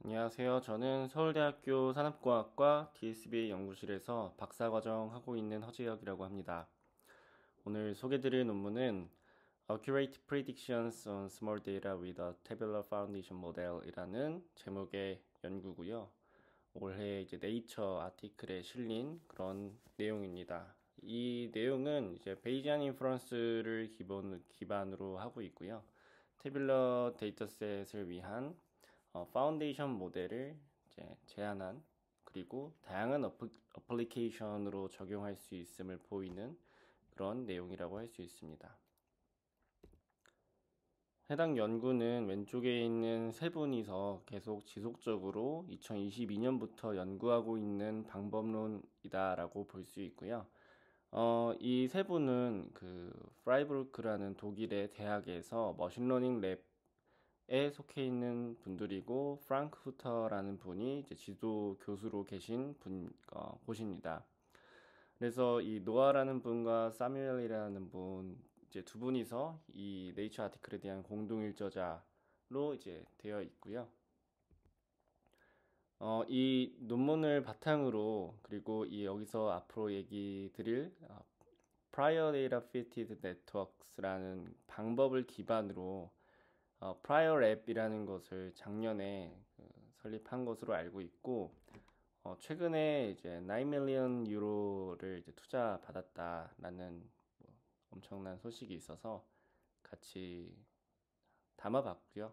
안녕하세요. 저는 서울대학교 산업공학과 DSB 연구실에서 박사과정 하고 있는 허재혁이라고 합니다. 오늘 소개드릴 논문은 Accurate Predictions on Small Data with a Tabular Foundation Model 이라는 제목의 연구고요. 올해 이제 네이처 아티클에 실린 그런 내용입니다. 이 내용은 이제 베이지안 인퍼런스를 기반으로 하고 있고요. 태블러 데이터셋을 위한 파운데이션 모델을 이제 제안한 그리고 다양한 어플리케이션으로 적용할 수 있음을 보이는 그런 내용이라고 할 수 있습니다. 해당 연구는 왼쪽에 있는 세 분이서 계속 지속적으로 2022년부터 연구하고 있는 방법론이다라고 볼 수 있고요. 이 세 분은 그 프라이부르크라는 독일의 대학에서 머신러닝 랩에 속해 있는 분들이고 프랑크푸터라는 분이 이제 지도 교수로 계신 곳입니다. 그래서 이 노아라는 분과 사뮤엘이라는 분 이제 두 분이서 이 네이처 아티클에 대한 공동 일저자로 이제 되어 있고요. 이 논문을 바탕으로 그리고 이 여기서 앞으로 얘기 드릴 Prior Data Fitted Networks라는 방법을 기반으로 Prior Lab이라는 것을 작년에 설립한 것으로 알고 있고 최근에 이제 9 밀리언 유로를 이제 투자 받았다라는 뭐 엄청난 소식이 있어서 같이 담아봤고요.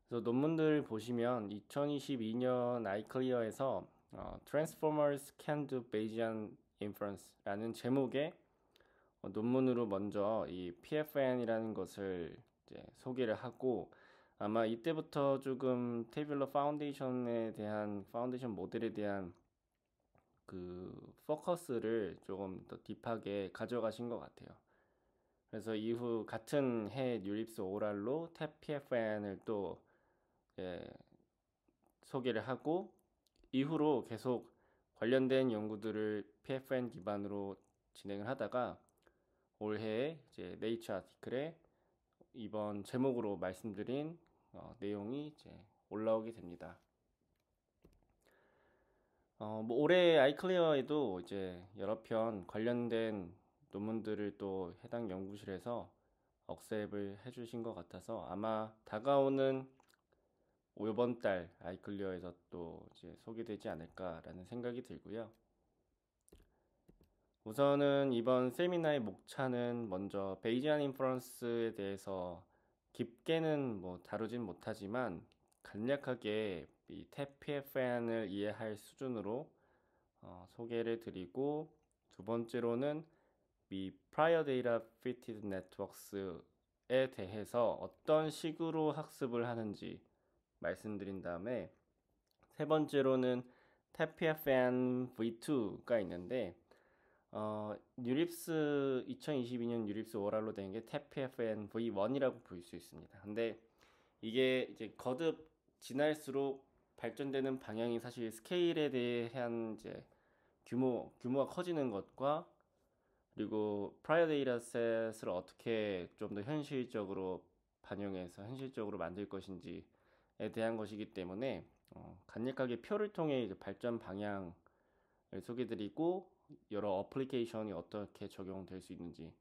그래서 논문들 보시면 2022년 아이클리어에서 Transformers Can Do Bayesian Inference라는 제목의 논문으로 먼저 이 PFN이라는 것을 이제 소개를 하고 아마 이때부터 조금 테이블러 파운데이션에 대한 파운데이션 모델에 대한 그 포커스를 조금 더 딥하게 가져가신 것 같아요. 그래서 이후 같은 해 뉴립스 오랄로 탭 PFN을 또 예, 소개를 하고 이후로 계속 관련된 연구들을 PFN 기반으로 진행을 하다가 올해 이제 네이처 아티클에 이번 제목으로 말씀드린 내용이 이제 올라오게 됩니다. 뭐 올해 아이클리어에도 이제 여러 편 관련된 논문들을 또 해당 연구실에서 억셉을 해주신 것 같아서 아마 다가오는 이번 달 아이클리어에서 또 이제 소개되지 않을까라는 생각이 들고요. 우선은 이번 세미나의 목차는 먼저 베이지안 인퍼런스에 대해서 깊게는 뭐 다루진 못하지만 간략하게 이 탭 PFN을 이해할 수준으로 소개를 드리고 두 번째로는 이 Prior Data Fitted Networks에 대해서 어떤 식으로 학습을 하는지 말씀드린 다음에 세 번째로는 탭 PFN V2가 있는데 뉴립스 2022년 뉴립스 오랄로 된 게 탭 PFN V1이라고 볼 수 있습니다. 근데 이게 이제 거듭 지날수록 발전되는 방향이 사실 스케일에 대한 이제 규모가 커지는 것과 그리고 프라이어 데이터셋을 어떻게 좀 더 현실적으로 반영해서 현실적으로 만들 것인지에 대한 것이기 때문에 간략하게 표를 통해 이제 발전 방향을 소개드리고 여러 어플리케이션이 어떻게 적용될 수 있는지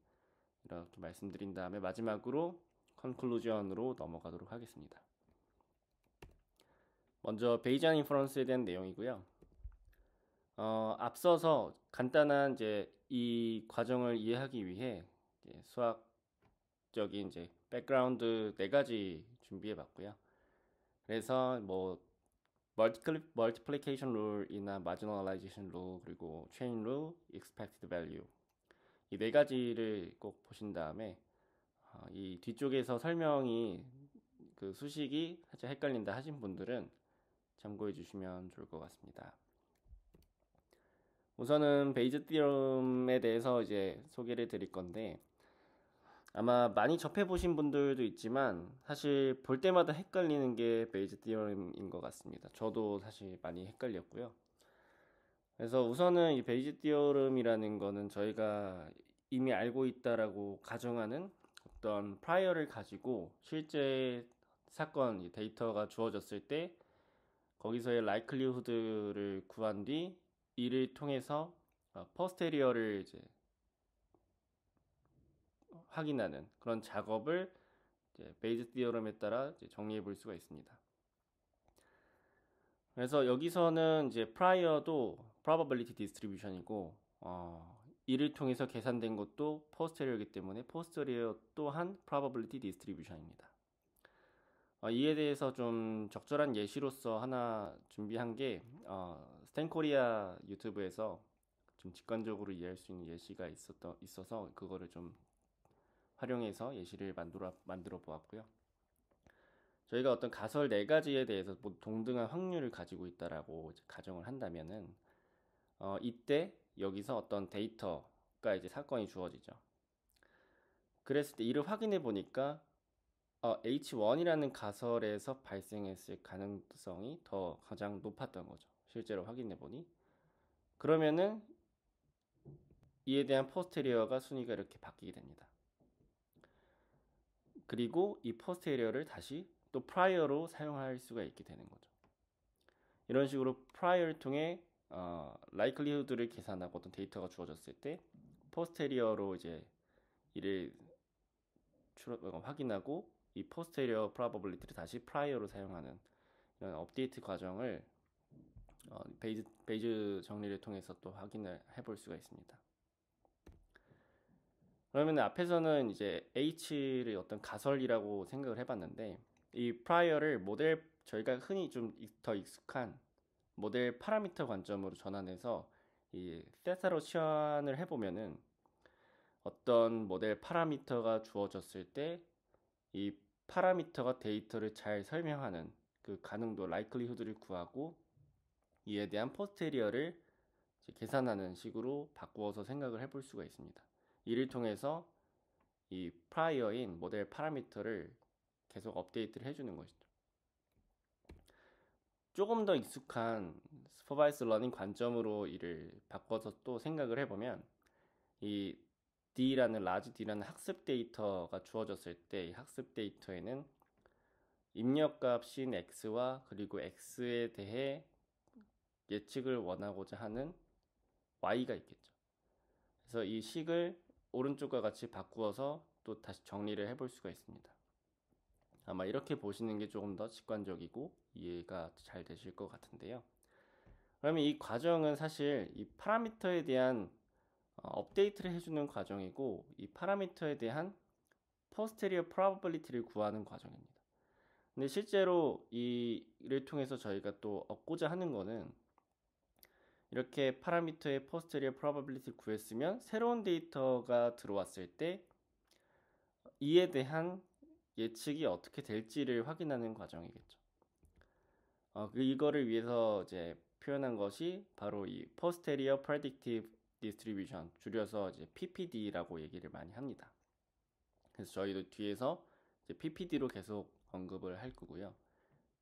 이렇게 말씀드린 다음에 마지막으로 컨클루전으로 넘어가도록 하겠습니다. 먼저 베이지안 인퍼런스에 대한 내용이고요. 앞서서 간단한 이제 이 과정을 이해하기 위해 이제 수학적인 이제 백그라운드 네 가지 준비해 봤고요. 그래서 뭐 멀티플리케이션 룰이나 마지널라이제이션 룰 그리고 체인 룰, 익스펙티드 밸류 이 네 가지를 꼭 보신 다음에 이 뒤쪽에서 설명이 그 수식이 살짝 헷갈린다 하신 분들은 참고해 주시면 좋을 것 같습니다. 우선은 베이즈 티어럼에 대해서 이제 소개를 드릴 건데 아마 많이 접해 보신 분들도 있지만 사실 볼 때마다 헷갈리는 게 베이즈 티어럼인 것 같습니다. 저도 사실 많이 헷갈렸고요. 그래서 우선은 이 베이지 티어럼이라는 거는 저희가 이미 알고 있다라고 가정하는 어떤 프라이어를 가지고 실제 사건 이 데이터가 주어졌을 때 거기서의 likelihood를 구한 뒤 이를 통해서 포스테리어를 이제 확인하는 그런 작업을 이제 베이즈 디어럼에 따라 이제 정리해 볼 수가 있습니다. 그래서 여기서는 이제 prior도 probability distribution이고 이를 통해서 계산된 것도 posterior이기 때문에 posterior 또한 probability distribution입니다. 이에 대해서 좀 적절한 예시로서 하나 준비한 게 스탠코리아 유튜브에서 좀 직관적으로 이해할 수 있는 예시가 있어서 그거를 좀 활용해서 예시를 만들어 보았고요. 저희가 어떤 가설 네 가지에 대해서 모두 동등한 확률을 가지고 있다라고 이제 가정을 한다면은 이때 여기서 어떤 데이터가 이제 사건이 주어지죠. 그랬을 때 이를 확인해 보니까 H1이라는 가설에서 발생했을 가능성이 더 가장 높았던 거죠. 실제로 확인해 보니. 그러면은 이에 대한 포스테리어가 순위가 이렇게 바뀌게 됩니다. 그리고 이 포스테리어를 다시 또 프라이어로 사용할 수가 있게 되는 거죠. 이런 식으로 프라이어를 통해 likelihood를 계산하고 어떤 데이터가 주어졌을 때 포스테리어로 이제 이를 확인하고 이 포스테리어 프로버빌리티를 다시 프라이어로 사용하는 이런 업데이트 과정을 베이즈 정리를 통해서 또 확인을 해볼 수가 있습니다. 그러면 앞에서는 이제 H를 어떤 가설이라고 생각을 해봤는데 이 프라이어를 모델 저희가 흔히 좀 더 익숙한 모델 파라미터 관점으로 전환해서 이 세타로 치환을 해보면은 어떤 모델 파라미터가 주어졌을 때 이 파라미터가 데이터를 잘 설명하는 그 가능도 likelihood를 구하고 이에 대한 포스테리어를 계산하는 식으로 바꾸어서 생각을 해볼 수가 있습니다. 이를 통해서 이 프라이어인 모델 파라미터를 계속 업데이트를 해주는 것이죠. 조금 더 익숙한 슈퍼바이스 러닝 관점으로 이를 바꿔서 또 생각을 해보면 이 D라는 라지 D라는 학습 데이터가 주어졌을 때 이 학습 데이터에는 입력값인 X와 그리고 X에 대해 예측을 원하고자 하는 Y가 있겠죠. 그래서 이 식을 오른쪽과 같이 바꾸어서 또 다시 정리를 해볼 수가 있습니다. 아마 이렇게 보시는 게 조금 더 직관적이고 이해가 잘 되실 것 같은데요. 그러면 이 과정은 사실 이 파라미터에 대한 업데이트를 해주는 과정이고 이 파라미터에 대한 posterior probability를 구하는 과정입니다. 근데 실제로 이를 통해서 저희가 또 얻고자 하는 거는 이렇게 파라미터의 posterior probability를 구했으면 새로운 데이터가 들어왔을 때 이에 대한 예측이 어떻게 될지를 확인하는 과정이겠죠. 이거를 위해서 이제 표현한 것이 바로 이 posterior predictive distribution, 줄여서 이제 PPD라고 얘기를 많이 합니다. 그래서 저희도 뒤에서 이제 PPD로 계속 언급을 할 거고요.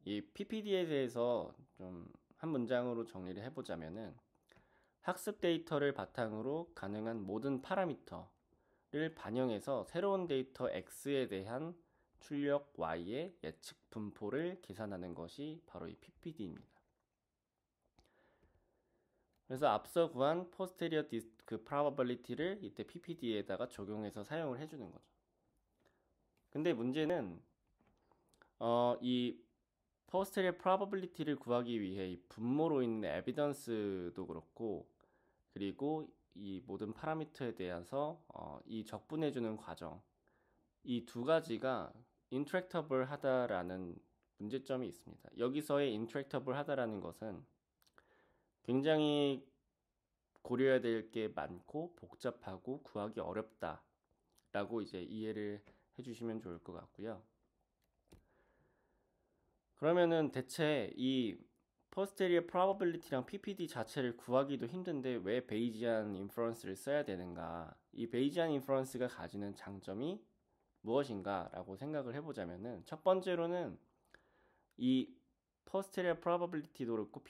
이 PPD에 대해서 좀 한 문장으로 정리를 해보자면은 학습 데이터를 바탕으로 가능한 모든 파라미터를 반영해서 새로운 데이터 X에 대한 출력 Y의 예측 분포를 계산하는 것이 바로 이 PPD입니다. 그래서 앞서 구한 posterior 그 probability를 이때 PPD에다가 적용해서 사용을 해주는 거죠. 근데 문제는 이 posterior probability를 구하기 위해 이 분모로 있는 evidence도 그렇고 그리고 이 모든 파라미터에 대해서 이 적분해주는 과정 이 두 가지가 intractable 하다라는 문제점이 있습니다. 여기서의 intractable 하다라는 것은 굉장히 고려해야 될 게 많고 복잡하고 구하기 어렵다라고 이제 이해를 해주시면 좋을 것 같고요. 그러면은 대체 이 posterior probability랑 PPD 자체를 구하기도 힘든데 왜 베이지안 인퍼런스를 써야 되는가? 이 베이지안 인퍼런스가 가지는 장점이 무엇인가 라고 생각을 해보자면은 첫 번째로는 이 posterior probability도 그렇고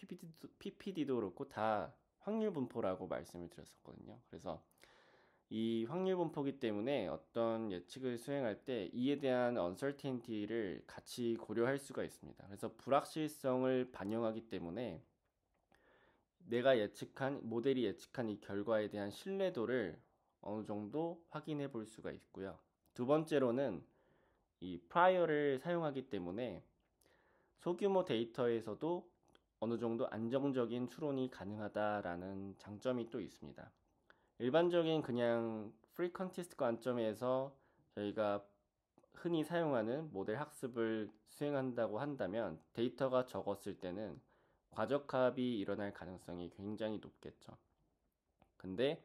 PPD도 그렇고 다 확률 분포라고 말씀을 드렸었거든요. 그래서 이 확률 분포기 때문에 어떤 예측을 수행할 때 이에 대한 uncertainty를 같이 고려할 수가 있습니다. 그래서 불확실성을 반영하기 때문에 내가 모델이 예측한 이 결과에 대한 신뢰도를 어느 정도 확인해 볼 수가 있고요. 두 번째로는 이 prior를 사용하기 때문에 소규모 데이터에서도 어느 정도 안정적인 추론이 가능하다라는 장점이 또 있습니다. 일반적인 그냥 프리 컨티스트 관점에서 저희가 흔히 사용하는 모델 학습을 수행한다고 한다면 데이터가 적었을 때는 과적합이 일어날 가능성이 굉장히 높겠죠. 근데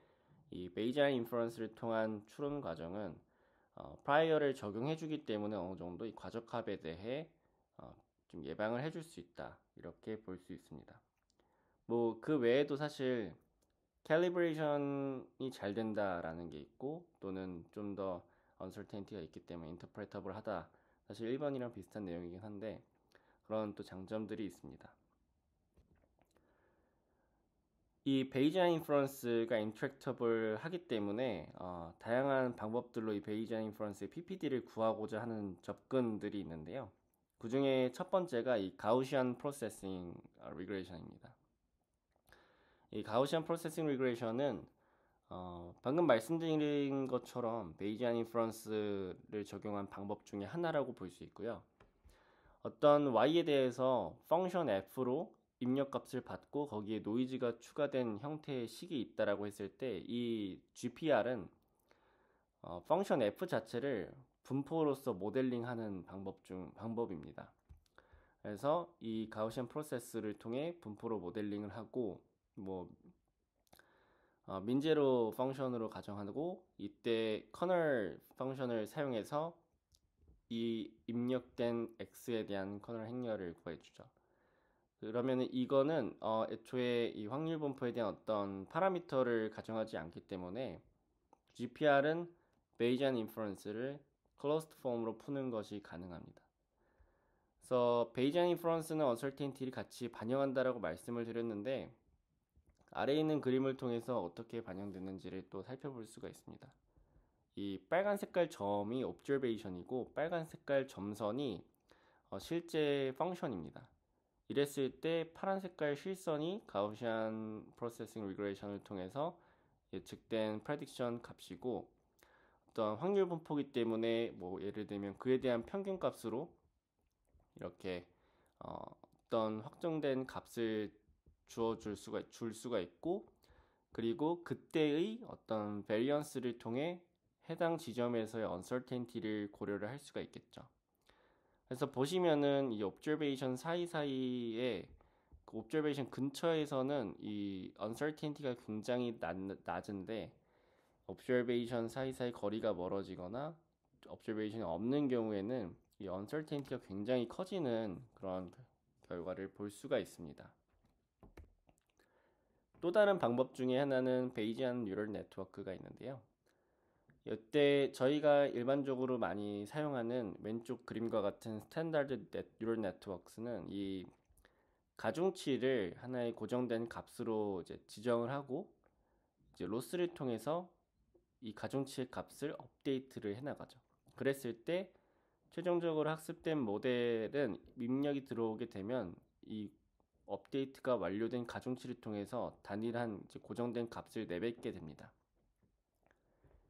이 베이지아인 인퍼런스를 통한 추론 과정은 프라이어를 적용해주기 때문에 어느 정도 이 과적합에 대해 좀 예방을 해줄 수 있다, 이렇게 볼 수 있습니다. 뭐 그 외에도 사실 캘리브레이션이 잘 된다라는 게 있고, 또는 좀 더 언설테인티가 있기 때문에 인터프레터블 하다, 사실 1번이랑 비슷한 내용이긴 한데 그런 또 장점들이 있습니다. 이 베이지안 인퍼런스가 인트랙터블 하기 때문에 다양한 방법들로 이 베이지안 인퍼런스의 PPD를 구하고자 하는 접근들이 있는데요. 그 중에 첫 번째가 이 가우시안 프로세싱 리그레이션입니다. 이 가우시안 프로세싱 리그레이션은 방금 말씀드린 것처럼 베이지안 인퍼런스를 적용한 방법 중에 하나라고 볼 수 있고요. 어떤 y에 대해서 펑션 f로 입력값을 받고 거기에 노이즈가 추가된 형태의 식이 있다라고 했을 때 이 GPR은 펑션 f 자체를 분포로서 모델링하는 방법입니다. 그래서 이 가우시안 프로세스를 통해 분포로 모델링을 하고 민제로 펑션으로 가정하고, 이때 커널 펑션을 사용해서 이 입력된 x에 대한 커널 행렬을 구해주죠. 그러면 이거는 애초에 이 확률 분포에 대한 어떤 파라미터를 가정하지 않기 때문에 GPR은 베이지안 인퍼런스를 클로스드 폼으로 푸는 것이 가능합니다. 그래서 베이지안 인퍼런스는 언설테인티를 같이 반영한다라고 말씀을 드렸는데, 아래에 있는 그림을 통해서 어떻게 반영되는지를 또 살펴볼 수가 있습니다. 이 빨간 색깔 점이 observation이고 빨간 색깔 점선이 실제 펑션입니다. 이랬을 때 파란 색깔 실선이 가우시안 프로세싱 리그레이션을 통해서 예측된 프레딕션 값이고, 어떤 확률 분포기 때문에 뭐 예를 들면 그에 대한 평균 값으로 이렇게 어떤 확정된 값을 줄 수가 있고, 그리고 그때의 어떤 베리언스를 통해 해당 지점에서의 uncertainty를 고려를 할 수가 있겠죠. 그래서 보시면은 이 observation 사이사이에 그 observation 근처에서는 이 uncertainty가 굉장히 낮은데 observation 사이사이 거리가 멀어지거나 observation이 없는 경우에는 이 uncertainty가 굉장히 커지는 그런 결과를 볼 수가 있습니다. 또 다른 방법 중에 하나는 베이지안 뉴럴 네트워크가 있는데요. 이때 저희가 일반적으로 많이 사용하는 왼쪽 그림과 같은 스탠다드 뉴럴 네트워크는 이 가중치를 하나의 고정된 값으로 이제 지정을 하고 이제 로스를 통해서 이 가중치의 값을 업데이트를 해 나가죠. 그랬을 때 최종적으로 학습된 모델은 입력이 들어오게 되면 이 업데이트가 완료된 가중치를 통해서 단일한 이제 고정된 값을 내뱉게 됩니다.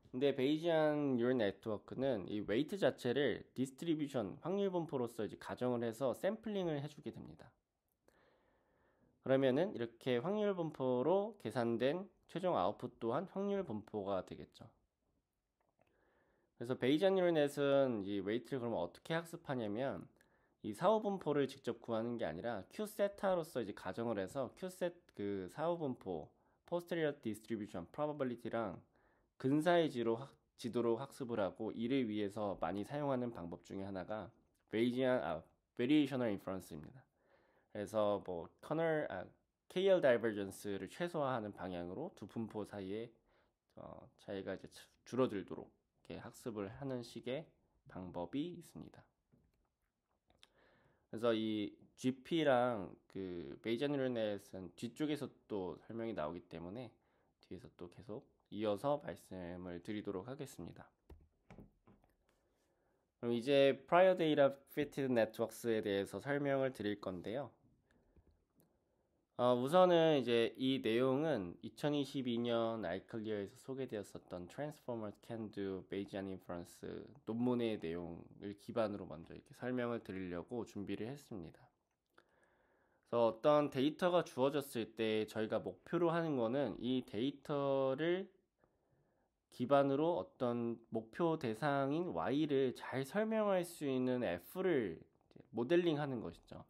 근데 베이지안 뉴럴 네트워크는 이 웨이트 자체를 디스트리뷰션 확률 분포로서 이제 가정을 해서 샘플링을 해주게 됩니다. 그러면은 이렇게 확률 분포로 계산된 최종 아웃풋 또한 확률 분포가 되겠죠. 그래서 베이지안 뉴럴 넷은 이 웨이트를 그러면 어떻게 학습하냐면 이 사후 분포를 직접 구하는 게 아니라 Q세타로서 이제 가정을 해서 Q셋 그 사후 분포 posterior distribution probability랑 근사의 지도로 학습을 하고, 이를 위해서 많이 사용하는 방법 중에 하나가 variational inference입니다. 그래서 뭐 KL divergence를 최소화하는 방향으로 두 분포 사이에 차이가 이제 줄어들도록 이렇게 학습을 하는 식의 방법이 있습니다. 그래서 이 GP랑 그 베이지안 뉴럴 넷은 뒤쪽에서 또 설명이 나오기 때문에 뒤에서 또 계속 이어서 말씀을 드리도록 하겠습니다. 그럼 이제 Prior Data Fitted Networks에 대해서 설명을 드릴 건데요. 우선은 이제 이 내용은 2022년 알클리어에서 소개되었었던 Transformer Can Do Bayesian Inference 논문의 내용을 기반으로 먼저 이렇게 설명을 드리려고 준비를 했습니다. 그래서 어떤 데이터가 주어졌을 때 저희가 목표로 하는 거는 이 데이터를 기반으로 어떤 목표 대상인 Y를 잘 설명할 수 있는 F를 모델링 하는 것이죠.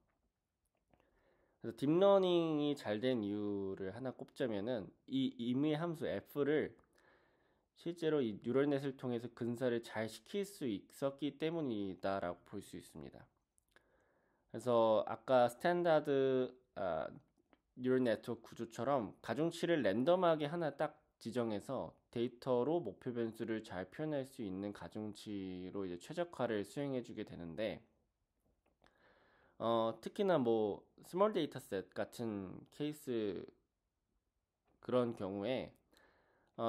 그래서 딥러닝이 잘 된 이유를 하나 꼽자면은 이 임의 함수 F를 실제로 이 뉴럴넷을 통해서 근사를 잘 시킬 수 있었기 때문이다라고 볼 수 있습니다. 그래서 아까 스탠다드 뉴럴 네트워크 구조처럼 가중치를 랜덤하게 하나 딱 지정해서 데이터로 목표 변수를 잘 표현할 수 있는 가중치로 이제 최적화를 수행해주게 되는데 특히나 뭐 스몰 데이터셋 같은 케이스 그런 경우에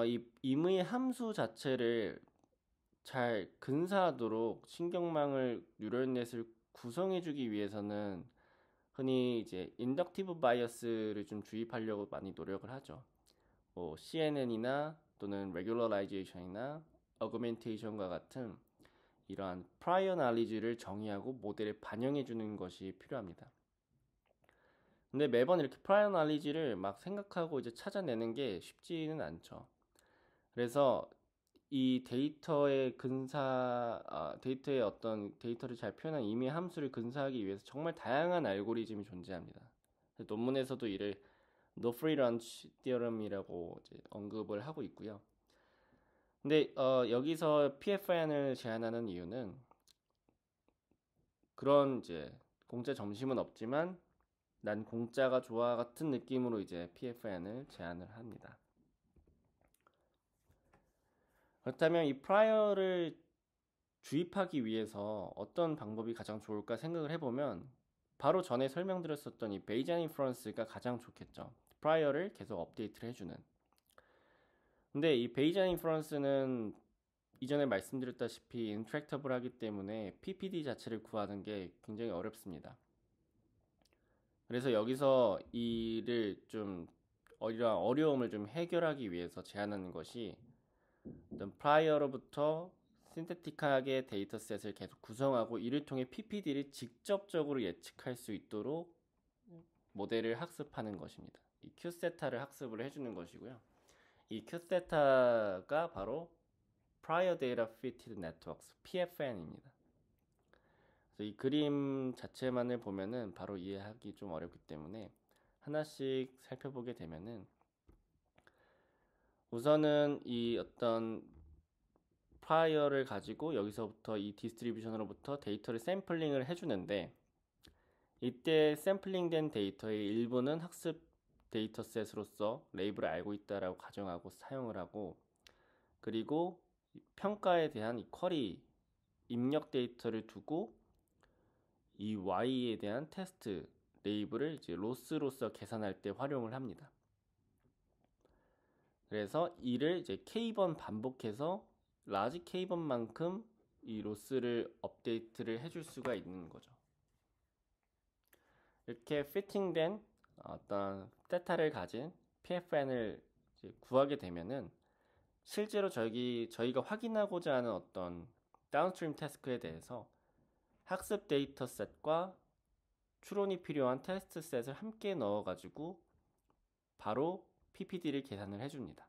이 임의 함수 자체를 잘 근사하도록 신경망을 뉴럴넷을 구성해주기 위해서는 흔히 이제 인덕티브 바이어스를 좀 주입하려고 많이 노력을 하죠. 뭐 CNN이나 또는 레귤러라이제이션이나 어그멘테이션과 같은 이러한 프라이어 날리지를 정의하고 모델에 반영해 주는 것이 필요합니다. 근데 매번 이렇게 프라이어 날리지를 막 생각하고 이제 찾아내는 게 쉽지는 않죠. 그래서 이 데이터의 데이터의 어떤 데이터를 잘 표현한 임의 함수를 근사하기 위해서 정말 다양한 알고리즘이 존재합니다. 논문에서도 이를 No Free Lunch Theorem이라고 이제 언급을 하고 있고요. 근데 여기서 PFN을 제안하는 이유는 그런 이제 공짜 점심은 없지만 난 공짜가 좋아 같은 느낌으로 이제 PFN을 제안을 합니다. 그렇다면 이 프라이어를 주입하기 위해서 어떤 방법이 가장 좋을까 생각을 해보면 바로 전에 설명드렸었던 이 베이지안 인퍼런스가 가장 좋겠죠. 프라이어를 계속 업데이트를 해주는. 근데 이 베이지안 인퍼런스는 이전에 말씀드렸다시피 인트랙터블하기 때문에 PPD 자체를 구하는 게 굉장히 어렵습니다. 그래서 여기서 이를 좀 어려움을 좀 해결하기 위해서 제안하는 것이 어떤 프라이어로부터 신테틱하게 데이터셋을 계속 구성하고 이를 통해 PPD를 직접적으로 예측할 수 있도록 모델을 학습하는 것입니다. 이 Q세타를 학습을 해주는 것이고요. 이 Q세타가 바로 Prior Data Fitted Networks (PFN입니다). 그래서 이 그림 자체만을 보면은 바로 이해하기 좀 어렵기 때문에 하나씩 살펴보게 되면은 우선은 이 어떤 프라이어를 가지고 여기서부터 이 디스트리뷰션으로부터 데이터를 샘플링을 해주는데 이때 샘플링된 데이터의 일부는 학습 데이터셋으로서 레이블을 알고 있다라고 가정하고 사용을 하고 그리고 평가에 대한 이 쿼리 입력 데이터를 두고 이 Y에 대한 테스트 레이블을 이제 로스로서 계산할 때 활용을 합니다. 그래서 이를 이제 K번 반복해서 라지 K번만큼 이 로스를 업데이트를 해줄 수가 있는 거죠. 이렇게 피팅된 어떤 데이터를 가진 PFN을 구하게 되면은 실제로 저희가 확인하고자 하는 어떤 다운스트림 태스크에 대해서 학습 데이터셋과 추론이 필요한 테스트셋을 함께 넣어가지고 바로 PPD를 계산을 해줍니다.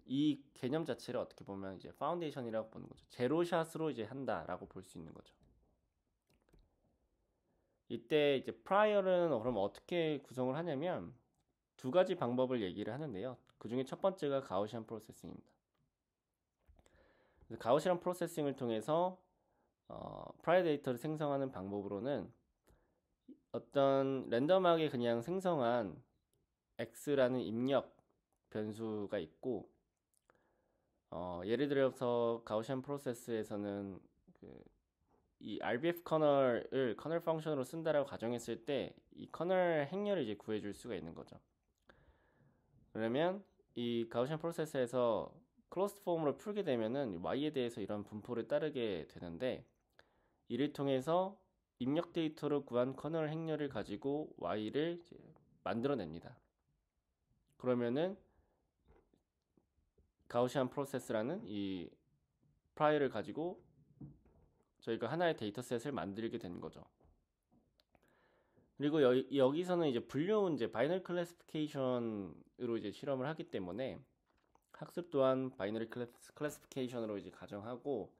이 개념 자체를 어떻게 보면 이제 파운데이션이라고 보는 거죠. 제로샷으로 이제 한다라고 볼 수 있는 거죠. 이때 이제 프라이어는 그럼 어떻게 구성을 하냐면 두 가지 방법을 얘기를 하는데요. 그 중에 첫 번째가 가우시안 프로세싱입니다. 가우시안 프로세싱을 통해서 프라이어 데이터를 생성하는 방법으로는 어떤 랜덤하게 그냥 생성한 x라는 입력 변수가 있고 예를 들어서 가우시안 프로세스에서는 이 RBF 커널을 커널 펑션으로 쓴다라고 가정했을 때 이 커널 행렬을 이제 구해줄 수가 있는 거죠. 그러면 이 가우시안 프로세스에서 클로스드 폼으로 풀게 되면은 y에 대해서 이런 분포를 따르게 되는데, 이를 통해서 입력 데이터로 구한 커널 행렬을 가지고 y를 이제 만들어냅니다. 그러면은 가우시안 프로세스라는 이 프라이어를 가지고 저희가 하나의 데이터셋을 만들게 되는 거죠. 그리고 여기서는 이제 분류 문제, 바이너리 클래시피케이션으로 이제 실험을 하기 때문에 학습 또한 바이너리 클래시피케이션으로 이제 가정하고,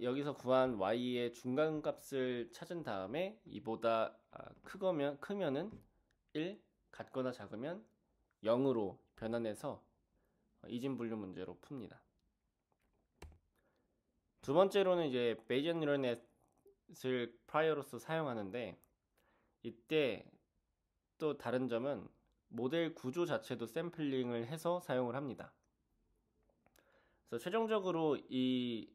여기서 구한 y의 중간값을 찾은 다음에 이보다 크면은 1, 같거나 작으면 0으로 변환해서 이진 분류 문제로 풉니다. 두 번째로는 이제 베이지안 뉴럴넷을 프라이어로서 사용하는데, 이때 또 다른 점은 모델 구조 자체도 샘플링을 해서 사용을 합니다. 그래서 최종적으로 이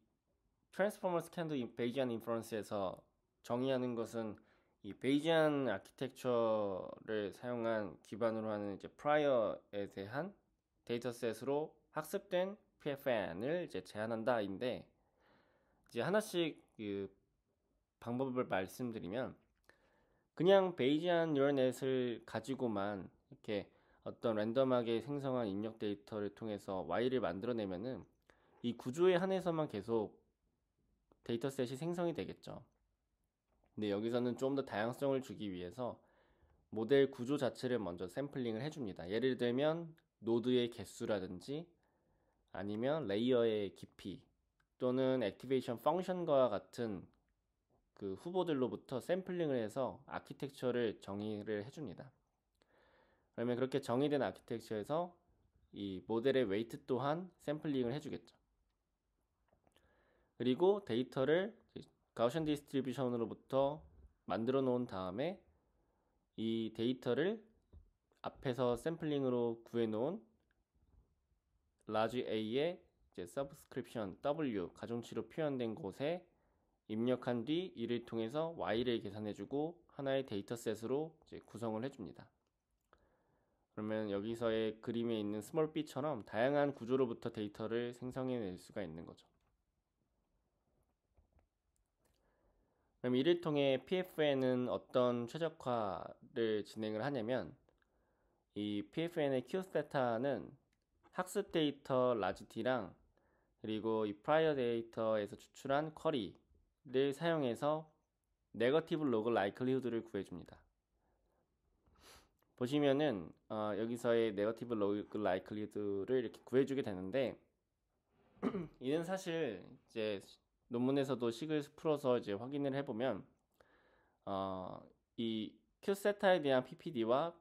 트랜스포머 스캔드 베이지안 인퍼런스에서 정의하는 것은 이 베이지안 아키텍처를 사용한 기반으로 하는 이제 프라이어에 대한 데이터셋으로 학습된 PFN을 이제 제한한다인데, 이제 하나씩 그 방법을 말씀드리면, 그냥 베이지안 뉴럴넷을 가지고만 이렇게 어떤 랜덤하게 생성한 입력 데이터를 통해서 y를 만들어내면은 이 구조에 한해서만 계속 데이터셋이 생성이 되겠죠. 근데 여기서는 좀 더 다양성을 주기 위해서 모델 구조 자체를 먼저 샘플링을 해줍니다. 예를 들면 노드의 개수라든지 아니면 레이어의 깊이 또는 액티베이션 펑션과 같은 그 후보들로부터 샘플링을 해서 아키텍처를 정의를 해줍니다. 그러면 그렇게 정의된 아키텍처에서 이 모델의 웨이트 또한 샘플링을 해주겠죠. 그리고 데이터를 가우시안 디스트리뷰션으로부터 만들어 놓은 다음에 이 데이터를 앞에서 샘플링으로 구해 놓은 large A의 이제 서브스크립션 W 가중치로 표현된 곳에 입력한 뒤 이를 통해서 y를 계산해주고 하나의 데이터셋으로 이제 구성을 해줍니다. 그러면 여기서의 그림에 있는 스몰 b처럼 다양한 구조로부터 데이터를 생성해낼 수가 있는 거죠. 그럼 이를 통해 PFN은 어떤 최적화를 진행을 하냐면, 이 PFN의 Q세타는 학습 데이터 large T랑 그리고 이 프라이어 데이터에서 추출한 쿼리를 사용해서 네거티브 로그 라이클리후드를 구해줍니다. 보시면은 여기서의 네거티브 로그 라이클리후드를 이렇게 구해주게 되는데, 이는 사실 이제 논문에서도 식을 풀어서 이제 확인을 해보면 이 Q세타에 대한 PPD와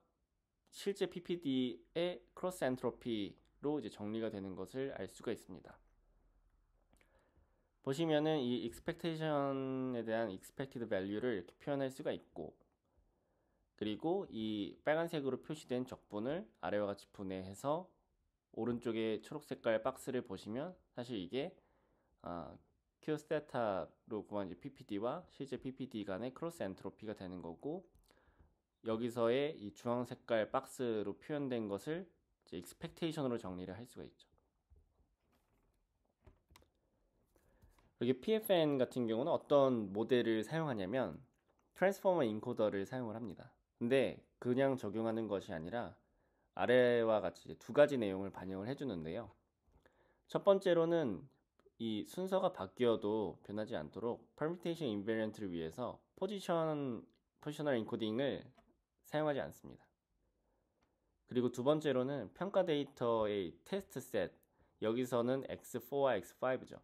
실제 PPD의 크로스 엔트로피로 이제 정리가 되는 것을 알 수가 있습니다. 보시면은 이 expectation에 대한 expected value를 이렇게 표현할 수가 있고, 그리고 이 빨간색으로 표시된 적분을 아래와 같이 분해해서 오른쪽에 초록색깔 박스를 보시면 사실 이게 Q세타로 구한 PPD와 실제 PPD 간의 크로스 엔트로피가 되는 거고, 여기서의 이 주황 색깔 박스로 표현된 것을 이제 expectation으로 정리를 할 수가 있죠. 여기 PFN 같은 경우는 어떤 모델을 사용하냐면 트랜스포머 인코더를 사용을 합니다. 근데 그냥 적용하는 것이 아니라 아래와 같이 두 가지 내용을 반영을 해주는데요. 첫 번째로는 이 순서가 바뀌어도 변하지 않도록 permutation invariant를 위해서 포지셔널 인코딩을 사용하지 않습니다. 그리고 두 번째로는 평가 데이터의 테스트 셋, 여기서는 X4와 X5죠.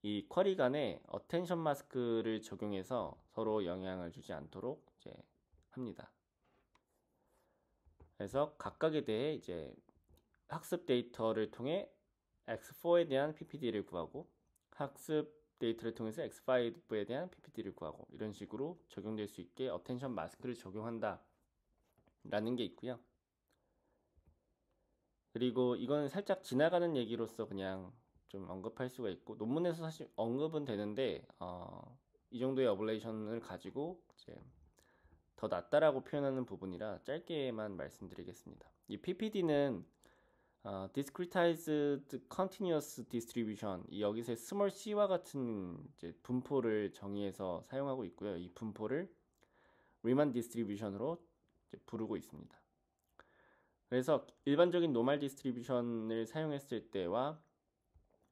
이 쿼리 간에 어텐션 마스크를 적용해서 서로 영향을 주지 않도록 이제 합니다. 그래서 각각에 대해 이제 학습 데이터를 통해 X4에 대한 PPD를 구하고 학습 데이터를 통해서 X5에 대한 PPD를 구하고, 이런 식으로 적용될 수 있게 어텐션 마스크를 적용한다 라는 게 있고요. 그리고 이건 살짝 지나가는 얘기로서 그냥 좀 언급할 수가 있고, 논문에서 사실 언급은 되는데 이 정도의 어블레이션을 가지고 이제 더 낫다라고 표현하는 부분이라 짧게만 말씀드리겠습니다. 이 PPD는 Discretized Continuous Distribution, 여기서 small c와 같은 이제 분포를 정의해서 사용하고 있고요. 이 분포를 Riemann distribution으로 이제 부르고 있습니다. 그래서 일반적인 노멀 디스트리뷰션을 사용했을 때와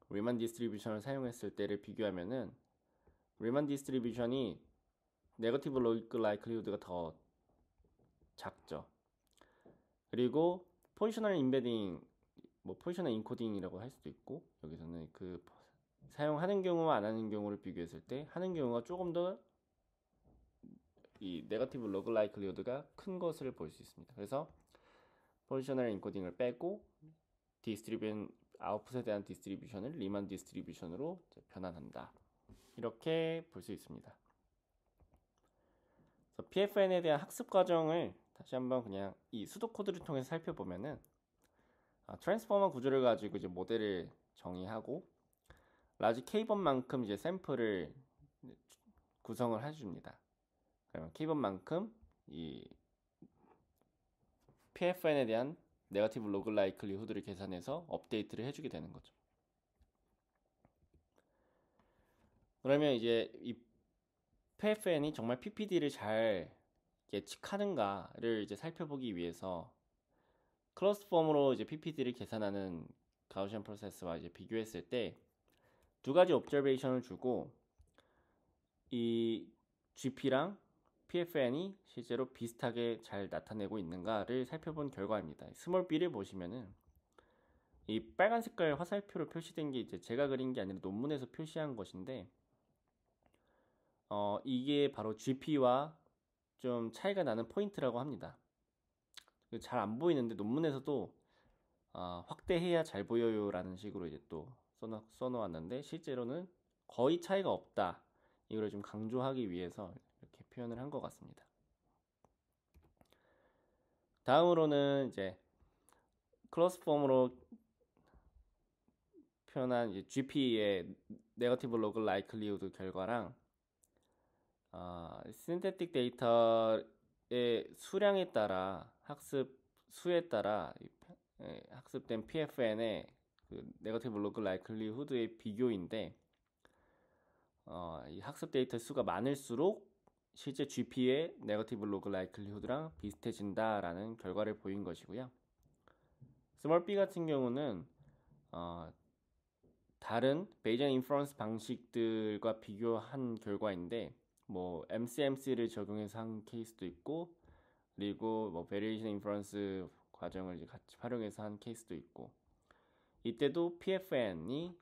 리만 디스트리뷰션을 사용했을 때를 비교하면은 리만 디스트리뷰션이 네거티브 로그 라이클리후드가 더 작죠. 그리고 포지셔널 인베딩, 뭐 포지셔널 인코딩이라고 할 수도 있고, 여기서는 그 사용하는 경우와 안 하는 경우를 비교했을 때 하는 경우가 조금 더 이 네거티브 로그 라이클리후드가 큰 것을 볼 수 있습니다. 그래서 포지셔널 인코딩을 빼고 디스트리뷰션 아웃풋에 대한 디스트리뷰션을 리만 디스트리뷰션으로 변환한다. 이렇게 볼 수 있습니다. 그래서 PFN에 대한 학습 과정을 다시 한번 그냥 이 수도 코드를 통해서 살펴보면은 트랜스포머 구조를 가지고 이제 모델을 정의하고 라지 K번만큼 이제 샘플을 구성을 해줍니다. 그러면 K번만큼 이 PFN에 대한 네거티브 로그 라이클리후드를 계산해서 업데이트를 해주게 되는 거죠. 그러면 이제 이 PFN이 정말 PPD를 잘 예측하는가를 이제 살펴보기 위해서 클러스트 폼으로 이제 PPD를 계산하는 가우시안 프로세스와 이제 비교했을 때 두 가지 옵저베이션을 주고 이 GP랑 PFN이 실제로 비슷하게 잘 나타내고 있는가를 살펴본 결과입니다. 스몰 b를 보시면은 이 빨간 색깔 화살표로 표시된 게 이제 제가 그린 게 아니라 논문에서 표시한 것인데 이게 바로 GP와 좀 차이가 나는 포인트라고 합니다. 잘 안 보이는데 논문에서도 확대해야 잘 보여요 라는 식으로 이제 또 써놓았는데 실제로는 거의 차이가 없다, 이걸 좀 강조하기 위해서 이렇게 표현을 한 것 같습니다. 다음으로는 이제 클로스 폼으로 표현한 이제 GP의 네거티브 로그 라이클리후드 결과랑 신테틱 데이터의 수량에 따라 학습 수에 따라 학습된 PFN의 그 네거티브 로그 라이클리후드의 비교인데 이 학습 데이터 수가 많을수록 실제 GP의 네거티브 로그 라이클리후드랑 비슷해진다라는 결과를 보인 것이고요. 스몰 b 같은 경우는 다른 베이지안 인퍼런스 방식들과 비교한 결과인데 뭐 MCMC를 적용해서 한 케이스도 있고 그리고 뭐 베리에이션 인퍼런스 과정을 이제 같이 활용해서 한 케이스도 있고 이때도 PFN이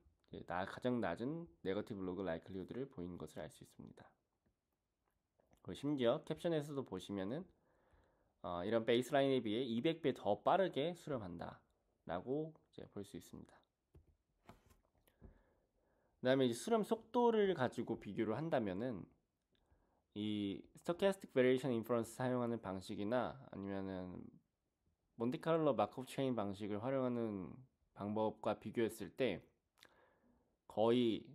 가장 낮은 네거티브 로그 라이클리후드를 보인 것을 알 수 있습니다. 그리고 심지어 캡션에서도 보시면은 이런 베이스라인에 비해 200배 더 빠르게 수렴한다 라고 볼 수 있습니다. 그 다음에 이제 수렴 속도를 가지고 비교를 한다면은 이 스토캐스틱 베리에이션 인퍼런스 사용하는 방식이나 아니면은 몬테카를로 마코브 체인 방식을 활용하는 방법과 비교했을 때 거의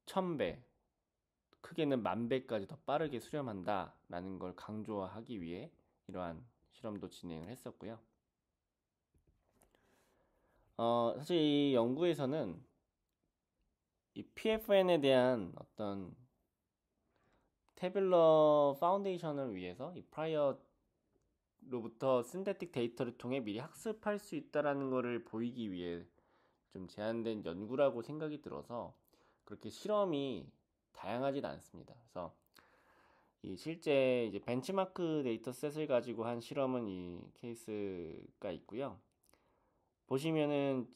1000배, 크게는 10,000배까지 더 빠르게 수렴한다 라는 걸 강조하기 위해 이러한 실험도 진행을 했었고요. 사실 이 연구에서는 이 PFN에 대한 어떤 태블러 파운데이션을 위해서 이 프라이어로부터 신테틱 데이터를 통해 미리 학습할 수 있다라는 것을 보이기 위해 좀 제한된 연구라고 생각이 들어서 그렇게 실험이 다양하진 않습니다. 그래서 이 실제 이제 벤치마크 데이터셋을 가지고 한 실험은 이 케이스가 있고요. 보시면은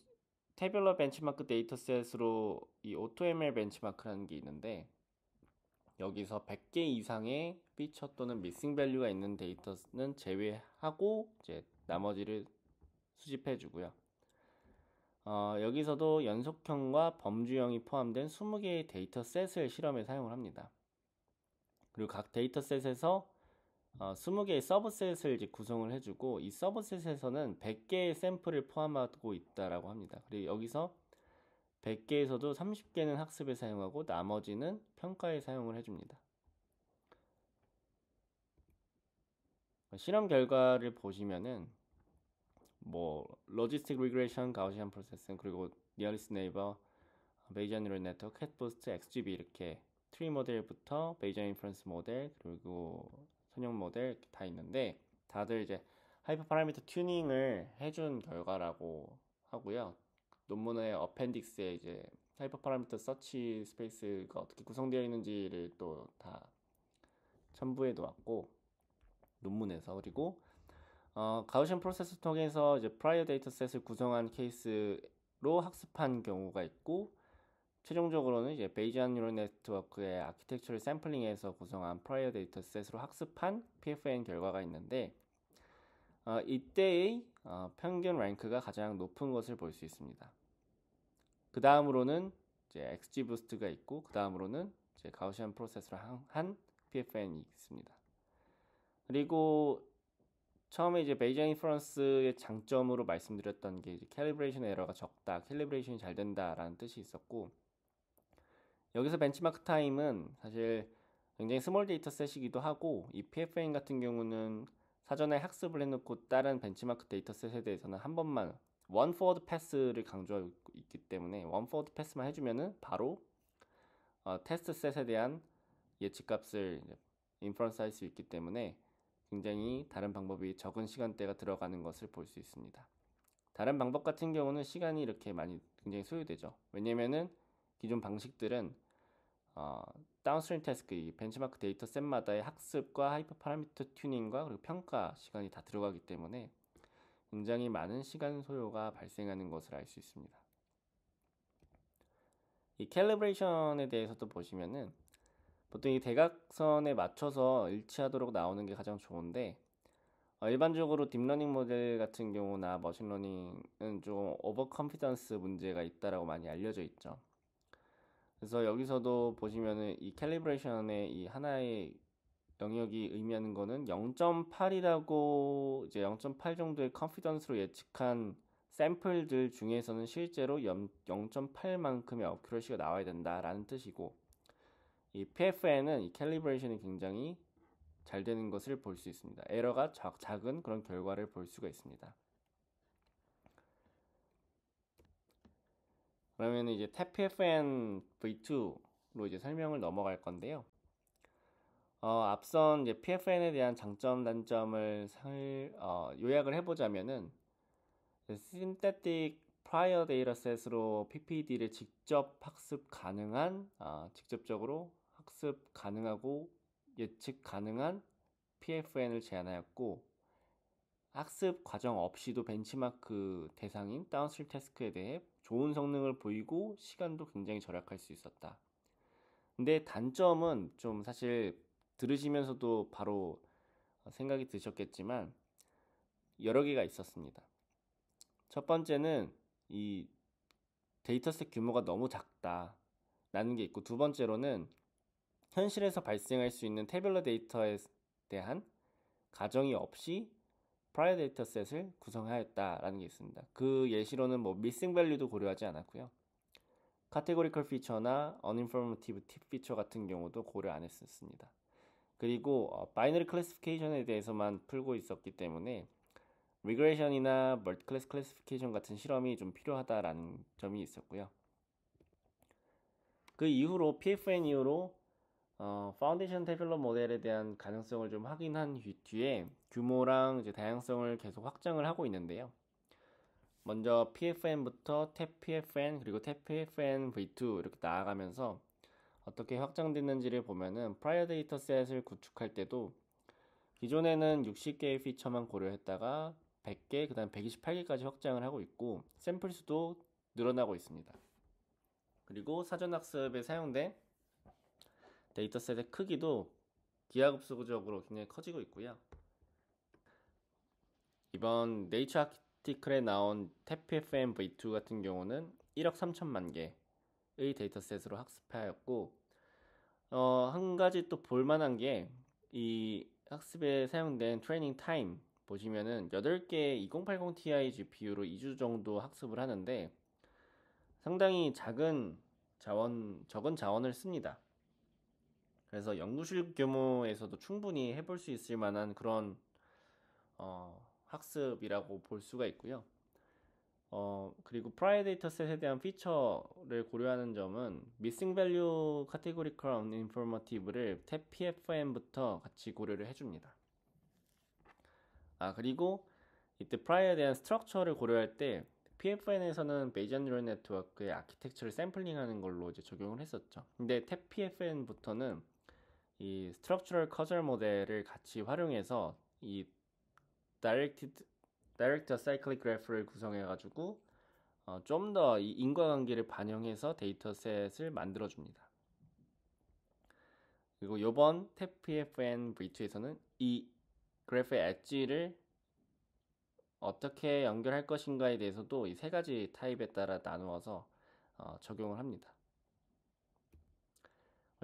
태블러 벤치마크 데이터셋으로 이 AutoML 벤치마크라는 게 있는데 여기서 100개 이상의 피처 또는 미싱 밸류가 있는 데이터는 제외하고 이제 나머지를 수집해 주고요. 여기서도 연속형과 범주형이 포함된 20개의 데이터셋을 실험에 사용을 합니다. 그리고 각 데이터셋에서 20개의 서브셋을 이제 구성을 해주고 이 서브셋에서는 100개의 샘플을 포함하고 있다라고 합니다. 그리고 여기서 100개에서도 30개는 학습에 사용하고 나머지는 평가에 사용을 해줍니다. 실험 결과를 보시면은 뭐 로지스틱 리그레션, 가우시안 프로세싱, 그리고 니어리스트 네이버, 베이지언 뉴럴 네트워크, 캣부스트, XGB 이렇게 트리 모델부터 베이지언 인퍼런스 모델 그리고 선형 모델 이렇게 다 있는데 다들 이제 하이퍼 파라미터 튜닝을 해준 결과라고 하고요. 논문의 어펜딕스에 이제 하이퍼 파라미터 서치 스페이스가 어떻게 구성되어 있는지를 또 다 첨부해 놓았고 논문에서 그리고 가우시안 프로세스 통해서 이제 프라이어 데이터셋을 구성한 케이스로 학습한 경우가 있고 최종적으로는 이제 베이지안 뉴럴 네트워크의 아키텍처를 샘플링해서 구성한 프라이어 데이터셋으로 학습한 PFN 결과가 있는데 이때의 평균 랭크가 가장 높은 것을 볼 수 있습니다. 그 다음으로는 이제 XGBoost가 있고 그 다음으로는 이제 가우시안 프로세스로 한 PFN이 있습니다. 그리고 처음에 이제 베이지언 인퍼런스의 장점으로 말씀드렸던 게 이제 캘리브레이션 에러가 적다, 캘리브레이션이 잘 된다라는 뜻이 있었고 여기서 벤치마크 타임은 사실 굉장히 스몰 데이터 셋이기도 하고 이 PFN 같은 경우는 사전에 학습을 해놓고 다른 벤치마크 데이터 셋에 대해서는 한 번만 원 포워드 패스를 강조하고 있기 때문에 원 포워드 패스만 해주면은 바로 테스트 셋에 대한 예측값을 인퍼런스 할 수 있기 때문에 굉장히 다른 방법이 적은 시간대가 들어가는 것을 볼 수 있습니다. 다른 방법 같은 경우는 시간이 이렇게 많이 굉장히 소요되죠. 왜냐면은 기존 방식들은 다운스트림 태스크, 이 벤치마크 데이터 셋마다의 학습과 하이퍼 파라미터 튜닝과 그리고 평가 시간이 다 들어가기 때문에 굉장히 많은 시간 소요가 발생하는 것을 알 수 있습니다. 이 캘리브레이션에 대해서도 보시면은 보통 이 대각선에 맞춰서 일치하도록 나오는 게 가장 좋은데 일반적으로 딥러닝 모델 같은 경우나 머신러닝은 좀 오버 컨피던스 문제가 있다라고 많이 알려져 있죠. 그래서 여기서도 보시면은 이 캘리브레이션의 이 하나의 영역이 의미하는 거는 0.8이라고 이제 0.8 정도의 컨피던스로 예측한 샘플들 중에서는 실제로 0.8만큼의 어큐러시가 나와야 된다라는 뜻이고 이 PFN은 이 캘리브레이션이 굉장히 잘 되는 것을 볼 수 있습니다. 에러가 작은 그런 결과를 볼 수가 있습니다. 그러면 이제 TAP-PFN v2로 이제 설명을 넘어갈 건데요. 앞선 이제 PFN에 대한 장점, 단점을 요약을 해보자면은 신테틱 프라이어 데이터셋으로 PPD를 직접 학습 가능한, 직접적으로 학습 가능하고 예측 가능한 PFN을 제안하였고 학습 과정 없이도 벤치마크 대상인 다운스트림 태스크에 대해 좋은 성능을 보이고 시간도 굉장히 절약할 수 있었다. 근데 단점은 좀 사실 들으시면서도 바로 생각이 드셨겠지만 여러 개가 있었습니다. 첫 번째는 이 데이터셋 규모가 너무 작다라는 게 있고 두 번째로는 현실에서 발생할 수 있는 태블러 데이터에 대한 가정이 없이 프라이어 데이터셋을 구성하였다라는 게 있습니다. 그 예시로는 뭐 미싱 밸류도 고려하지 않았고요. 카테고리컬 피처나 어인포머티브 팁 피처 같은 경우도 고려 안 했었습니다. 그리고 바이너리 클래시피케이션에 대해서만 풀고 있었기 때문에 리그레이션이나 멀티클래스 클래시피케이션 같은 실험이 좀 필요하다라는 점이 있었고요. 그 이후로 PFN 이후로 파운데이션 태블러 모델에 대한 가능성을 좀 확인한 뒤에 규모랑 이제 다양성을 계속 확장을 하고 있는데요. 먼저 PFN부터 TAP-PFN 그리고 TAP-PFN v2 이렇게 나아가면서 어떻게 확장됐는지를 보면은 프라이어 데이터셋을 구축할 때도 기존에는 60개의 피처만 고려했다가 100개, 그 다음 128개까지 확장을 하고 있고 샘플 수도 늘어나고 있습니다. 그리고 사전학습에 사용된 데이터셋의 크기도 기하급수적으로 굉장히 커지고 있고요. 이번 네이처 아티클에 나온 TAP-PFN v2 같은 경우는 1억 3천만 개의 데이터셋으로 학습하였고 한 가지 또 볼만한 게 이 학습에 사용된 트레이닝 타임 보시면은 8개의 2080 Ti GPU로 2주 정도 학습을 하는데 상당히 적은 자원을 씁니다. 그래서 연구실 규모에서도 충분히 해볼 수 있을 만한 그런 학습이라고 볼 수가 있고요. 그리고 prior dataset에 대한 피처를 고려하는 점은 missing value categorical uninformative를 탭 PFN부터 같이 고려를 해줍니다. 그리고 이때 prior에 대한 structure를 고려할 때 PFN에서는 Bayesian Neural Network의 아키텍처를 샘플링하는 걸로 이제 적용을 했었죠. 근데 탭 PFN부터는 이 Structural Causal 모델을 같이 활용해서 이 Direct Acyclic Graph를 구성해가지고 좀 더 이 인과관계를 반영해서 데이터셋을 만들어줍니다. 그리고 이번 탭 PFN V2에서는 이 그래프의 엣지를 어떻게 연결할 것인가에 대해서도 이 세 가지 타입에 따라 나누어서 적용을 합니다.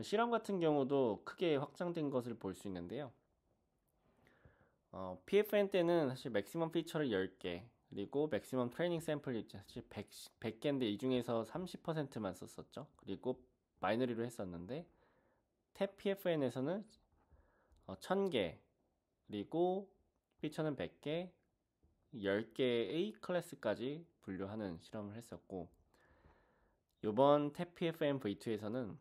실험 같은 경우도 크게 확장된 것을 볼 수 있는데요. PFN 때는 사실 맥시멈 피처를 10개 그리고 맥시멈 트레이닝 샘플이 사실 100개인데 이 중에서 30%만 썼었죠. 그리고 바이너리로 했었는데 탭 PFN에서는 1000개 그리고 피처는 100개 10개의 클래스까지 분류하는 실험을 했었고 이번 탭 PFN V2에서는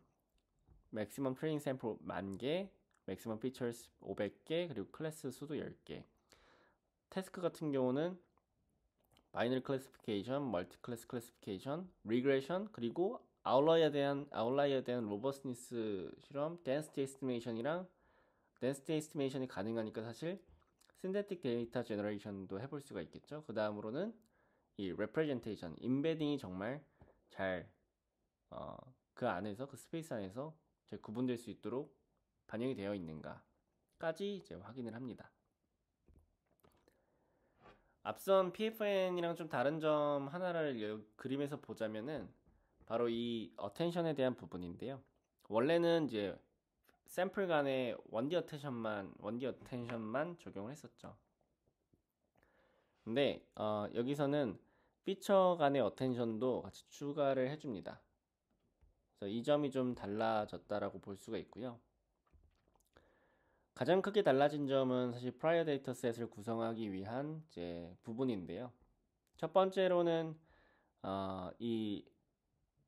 맥시멈 트레이닝 샘플 10,000개 맥시멈 피처스 500개 그리고 클래스 수도 10개 태스크 같은 경우는 바이너리 클래시피케이션, 멀티 클래스 클래시피케이션, 리그레션 그리고 아웃라이어에 대한 로버스니스 실험, 덴시티 에스티메이션이랑 덴시티 에스티메이션이 가능하니까 사실 신데틱 데이터 제너레이션도 해볼 수가 있겠죠. 그 다음으로는 이 레프레젠테이션, 임베딩이 정말 잘 그 안에서 그 스페이스 안에서 구분될 수 있도록 반영이 되어 있는가까지 이제 확인을 합니다. 앞선 PFN이랑 좀 다른 점 하나를 그림에서 보자면은 바로 이 어텐션에 대한 부분인데요. 원래는 이제 샘플 간의 원디 어텐션만 적용을 했었죠. 근데 여기서는 피처 간의 어텐션도 같이 추가를 해줍니다. 그래서 이 점이 좀 달라졌다라고 볼 수가 있고요. 가장 크게 달라진 점은 사실 프라이어 데이터셋을 구성하기 위한 이제 부분인데요. 첫 번째로는 이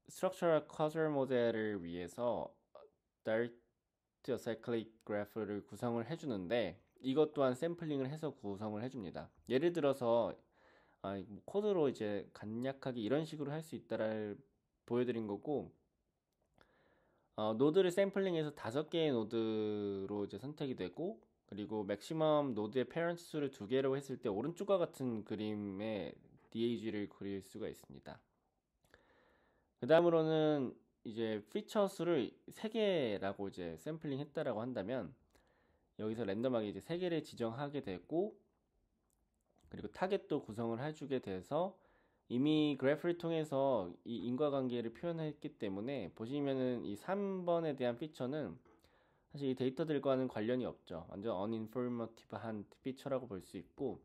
Structural Causal 모델을 위해서 Direct Acyclic Graph를 구성을 해주는데 이것 또한 샘플링을 해서 구성을 해줍니다. 예를 들어서 코드로 이제 간략하게 이런 식으로 할 수 있다를 보여드린 거고 노드를 샘플링해서 5개의 노드로 이제 선택이 되고 그리고 맥시멈 노드의 페런트 수를 2개로 했을 때 오른쪽과 같은 그림의 DAG를 그릴 수가 있습니다. 그 다음으로는 이제 피처 수를 3개라고 이제 샘플링 했다라고 한다면 여기서 랜덤하게 이제 3개를 지정하게 되고 그리고 타겟도 구성을 해주게 돼서 이미 그래프를 통해서 이 인과관계를 표현했기 때문에 보시면은 이 3번에 대한 피처는 사실 이 데이터들과는 관련이 없죠. 완전 uninformative한 피처라고 볼 수 있고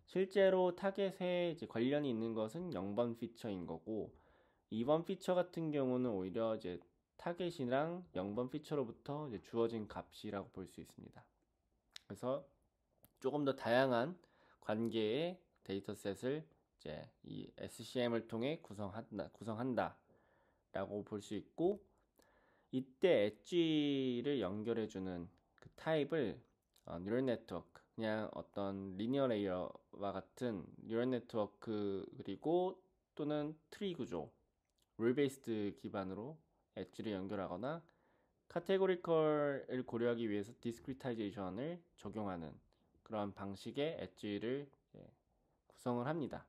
실제로 타겟에 이제 관련이 있는 것은 0번 피처인 거고 2번 피처 같은 경우는 오히려 이제 타겟이랑 0번 피처로부터 이제 주어진 값이라고 볼 수 있습니다. 그래서 조금 더 다양한 관계의 데이터셋을 이제 이 SCM을 통해 구성한다 라고 볼 수 있고 이때 엣지를 연결해주는 그 타입을 뉴럴 네트워크 그냥 어떤 리니어 레이어와 같은 뉴럴 네트워크 그리고 또는 트리 구조 룰 베이스드 기반으로 엣지를 연결하거나 카테고리컬을 고려하기 위해서 디스크리타이제이션을 적용하는 그런 방식의 엣지를 구성을 합니다.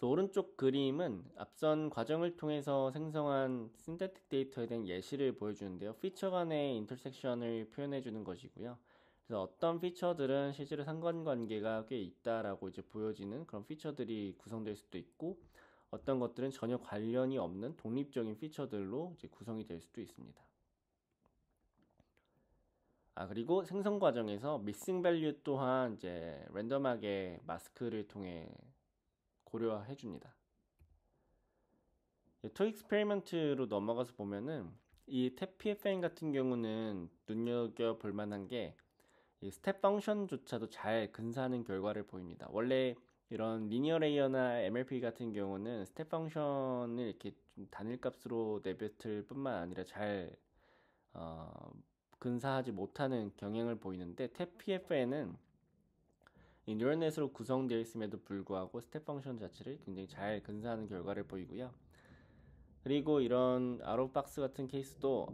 오른쪽 그림은 앞선 과정을 통해서 생성한 신데틱 데이터에 대한 예시를 보여주는데요. 피처 간의 인터섹션을 표현해주는 것이고요. 그래서 어떤 피처들은 실제로 상관관계가 꽤 있다라고 이제 보여지는 그런 피처들이 구성될 수도 있고 어떤 것들은 전혀 관련이 없는 독립적인 피처들로 이제 구성이 될 수도 있습니다. 그리고 생성 과정에서 미싱 밸류 또한 이제 랜덤하게 마스크를 통해 고려해 줍니다. 토 익스페리먼트로 넘어가서 보면은 이 탭 PFN 같은 경우는 눈여겨볼 만한 게 이 스텝 펑션조차도 잘 근사하는 결과를 보입니다. 원래 이런 리니어 레이어나 MLP 같은 경우는 스텝 펑션을 이렇게 좀 단일값으로 내뱉을 뿐만 아니라 잘 어, 근사하지 못하는 경향을 보이는데 탭 PFN은 이 뉴럴넷으로 구성되어 있음에도 불구하고 스텝 펑션 자체를 굉장히 잘 근사하는 결과를 보이고요. 그리고 이런 아웃박스 같은 케이스도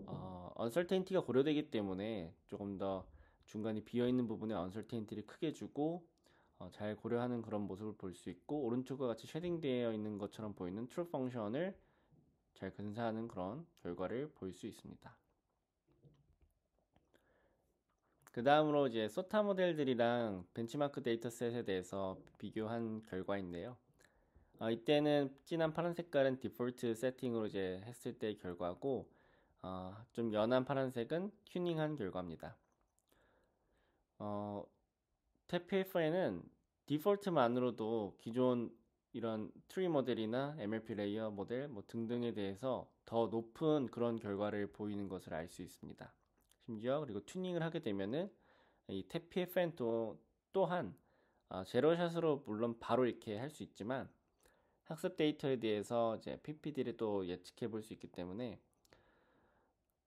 언설테인티가 고려되기 때문에 조금 더 중간에 비어있는 부분에 언설테인티를 크게 주고 잘 고려하는 그런 모습을 볼 수 있고 오른쪽과 같이 쉐딩되어 있는 것처럼 보이는 트루 펑션을 잘 근사하는 그런 결과를 볼 수 있습니다. 그 다음으로 이제 소타 모델들이랑 벤치마크 데이터셋에 대해서 비교한 결과인데요. 이때는 진한 파란 색깔은 디폴트 세팅으로 이제 했을 때의 결과고, 좀 연한 파란색은 튜닝한 결과입니다. TPF에는 디폴트만으로도 기존 이런 트리 모델이나 MLP 레이어 모델 뭐 등등에 대해서 더 높은 그런 결과를 보이는 것을 알 수 있습니다. 심지어 그리고 튜닝을 하게 되면은 이 TPFN 또한 제로샷으로 물론 바로 이렇게 할 수 있지만 학습 데이터에 대해서 이제 PPD를 또 예측해 볼 수 있기 때문에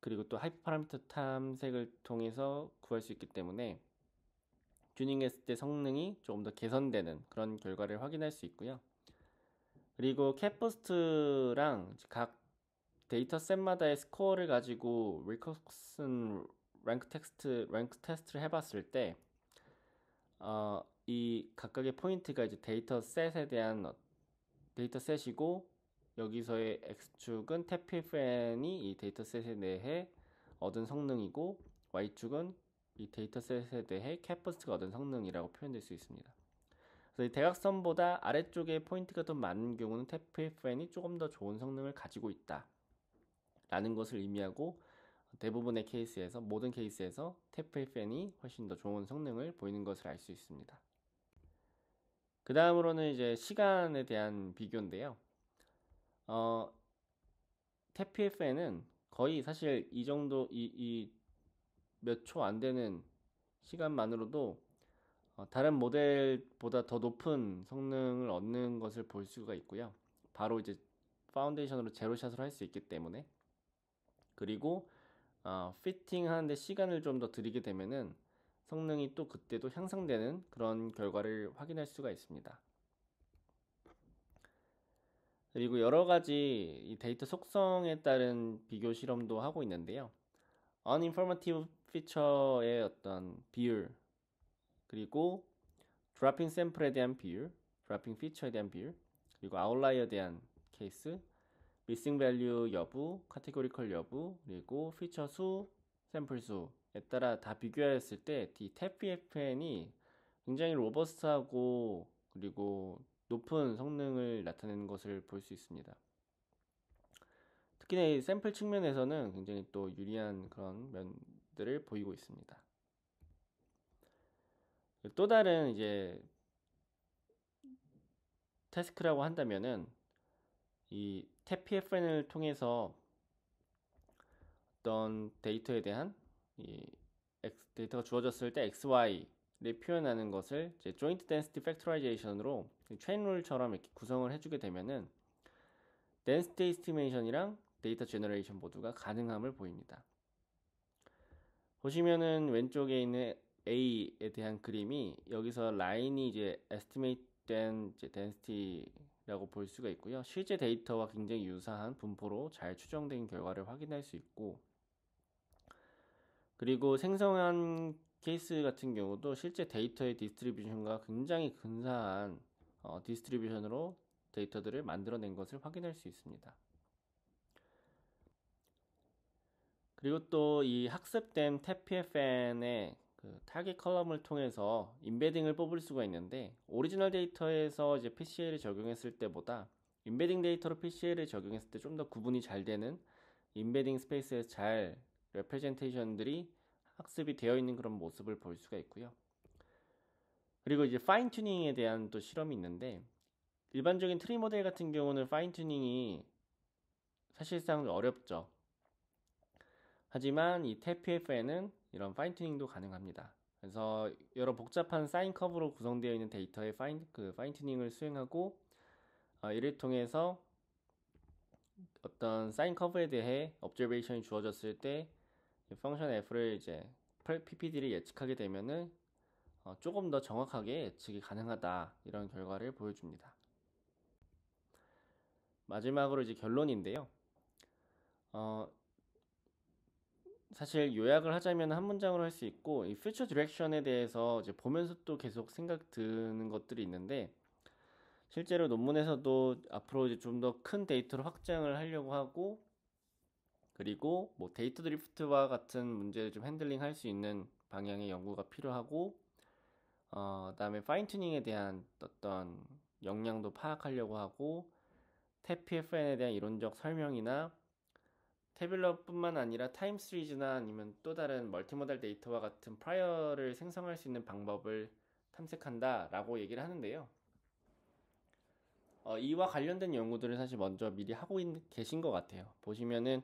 그리고 또 하이퍼 파라미터 탐색을 통해서 구할 수 있기 때문에 튜닝했을 때 성능이 조금 더 개선되는 그런 결과를 확인할 수 있고요. 그리고 캣버스트랑 각 데이터셋마다의 스코어를 가지고 윌커슨 랭크 테스트를 해봤을 때 이 각각의 포인트가 이제 데이터셋에 대한 데이터셋이고 여기서의 X축은 TPFN이 이 데이터셋에 대해 얻은 성능이고 Y축은 이 데이터셋에 대해 캣버스트가 얻은 성능이라고 표현될 수 있습니다. 그래서 이 대각선보다 아래쪽에 포인트가 더 많은 경우는 TPFN이 조금 더 좋은 성능을 가지고 있다 라는 것을 의미하고 대부분의 케이스에서 모든 케이스에서 TPFN이 훨씬 더 좋은 성능을 보이는 것을 알 수 있습니다. 그 다음으로는 이제 시간에 대한 비교인데요. TPFN은 거의 사실 이 정도 이 몇 초 안 되는 시간만으로도 다른 모델보다 더 높은 성능을 얻는 것을 볼 수가 있고요. 바로 이제 파운데이션으로 제로샷으로 할 수 있기 때문에 그리고 피팅 하는데 시간을 좀 더 들이게 되면은 성능이 또 그때도 향상되는 그런 결과를 확인할 수가 있습니다. 그리고 여러 가지 이 데이터 속성에 따른 비교 실험도 하고 있는데요. uninformative 피처의 어떤 비율 그리고 dropping sample에 대한 비율, dropping feature에 대한 비율 그리고 outlier에 대한 케이스, missing value 여부, categorical 여부 그리고 피처 수, 샘플 수에 따라 다 비교했을 때 이 TPFN이 굉장히 로버스트하고 그리고 높은 성능을 나타내는 것을 볼 수 있습니다. 특히나 이 샘플 측면에서는 굉장히 또 유리한 그런 면들을 보이고 있습니다. 또 다른 이제 태스크라고 한다면은 이 TPFN을 통해서 어떤 데이터에 대한 이 데이터가 주어졌을 때 XY를 표현하는 것을 이제 Joint Density Factorization으로 체인 룰처럼 이렇게 구성을 해주게 되면은 Density Estimation이랑 데이터 제너레이션 모두가 가능함을 보입니다. 보시면은 왼쪽에 있는 A에 대한 그림이 여기서 라인이 이제 estimate 된 이제 density라고 볼 수가 있고요. 실제 데이터와 굉장히 유사한 분포로 잘 추정된 결과를 확인할 수 있고 그리고 생성한 케이스 같은 경우도 실제 데이터의 디스트리뷰션과 굉장히 근사한 디스트리뷰션으로 데이터들을 만들어낸 것을 확인할 수 있습니다. 그리고 또 이 학습된 TPFN의 그 타겟 컬럼을 통해서 임베딩을 뽑을 수가 있는데 오리지널 데이터에서 이제 PCA를 적용했을 때보다 임베딩 데이터로 PCA를 적용했을 때 좀 더 구분이 잘 되는 임베딩 스페이스에서 잘 레프레젠테이션들이 학습이 되어 있는 그런 모습을 볼 수가 있고요. 그리고 이제 파인 튜닝에 대한 또 실험이 있는데 일반적인 트리 모델 같은 경우는 파인 튜닝이 사실상 어렵죠. 하지만 이 TPFN은 이런 파인 튜닝도 가능합니다. 그래서 여러 복잡한 사인 커브로 구성되어 있는 데이터의 파인 튜닝을 수행하고 이를 통해서 어떤 사인 커브에 대해 observation이 주어졌을 때 펑션 f를 이제 ppd를 예측하게 되면은 조금 더 정확하게 예측이 가능하다 이런 결과를 보여줍니다. 마지막으로 이제 결론인데요. 어, 사실 요약을 하자면 한 문장으로 할 수 있고 이 future direction에 대해서 이제 보면서 또 계속 생각 드는 것들이 있는데 실제로 논문에서도 앞으로 이제 좀 더 큰 데이터로 확장을 하려고 하고 그리고 뭐 데이터 드리프트와 같은 문제를 좀 핸들링 할 수 있는 방향의 연구가 필요하고 그다음에 파인 튜닝에 대한 어떤 역량도 파악하려고 하고 TPFN에 대한 이론적 설명이나 태블러뿐만 아니라 타임 시리즈나 아니면 또 다른 멀티모달 데이터와 같은 프라이어를 생성할 수 있는 방법을 탐색한다라고 얘기를 하는데요. 이와 관련된 연구들을 사실 먼저 미리 하고 계신 것 같아요. 보시면은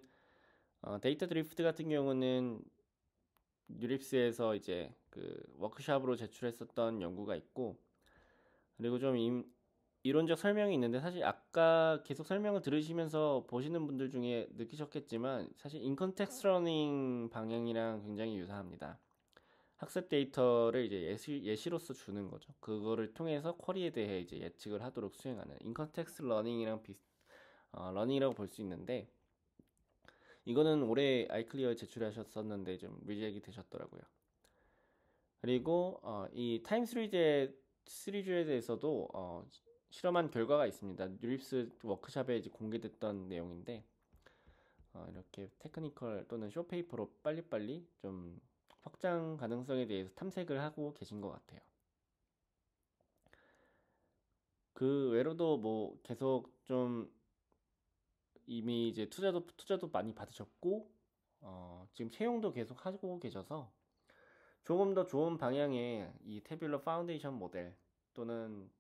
데이터 드리프트 같은 경우는 뉴립스에서 이제 그 워크샵으로 제출했었던 연구가 있고 그리고 좀 이론적 설명이 있는데 사실 아까 계속 설명을 들으시면서 보시는 분들 중에 느끼셨겠지만 사실 인컨텍스트 러닝 방향이랑 굉장히 유사합니다. 학습 데이터를 이제 예시로서 주는 거죠. 그거를 통해서 쿼리에 대해 이제 예측을 하도록 수행하는 인컨텍스트 러닝이랑 러닝이라고 볼 수 있는데 이거는 올해 아이클리어에 제출하셨었는데 좀 리젝이 되셨더라고요. 그리고 이 타임 시리즈에 대해서도 실험한 결과가 있습니다. 뉴립스 워크샵에 이제 공개됐던 내용인데 이렇게 테크니컬 또는 쇼페이퍼로 빨리빨리 좀 확장 가능성에 대해서 탐색을 하고 계신 것 같아요. 그 외로도 뭐 계속 좀 이미 이제 투자도 많이 받으셨고 지금 채용도 계속 하고 계셔서 조금 더 좋은 방향의 이 태뷸러 파운데이션 모델 또는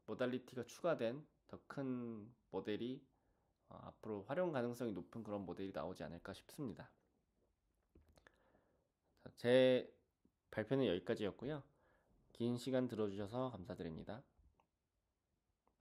모달리티가 추가된 더 큰 모델이 앞으로 활용 가능성이 높은 그런 모델이 나오지 않을까 싶습니다. 제 발표는 여기까지였고요. 긴 시간 들어주셔서 감사드립니다.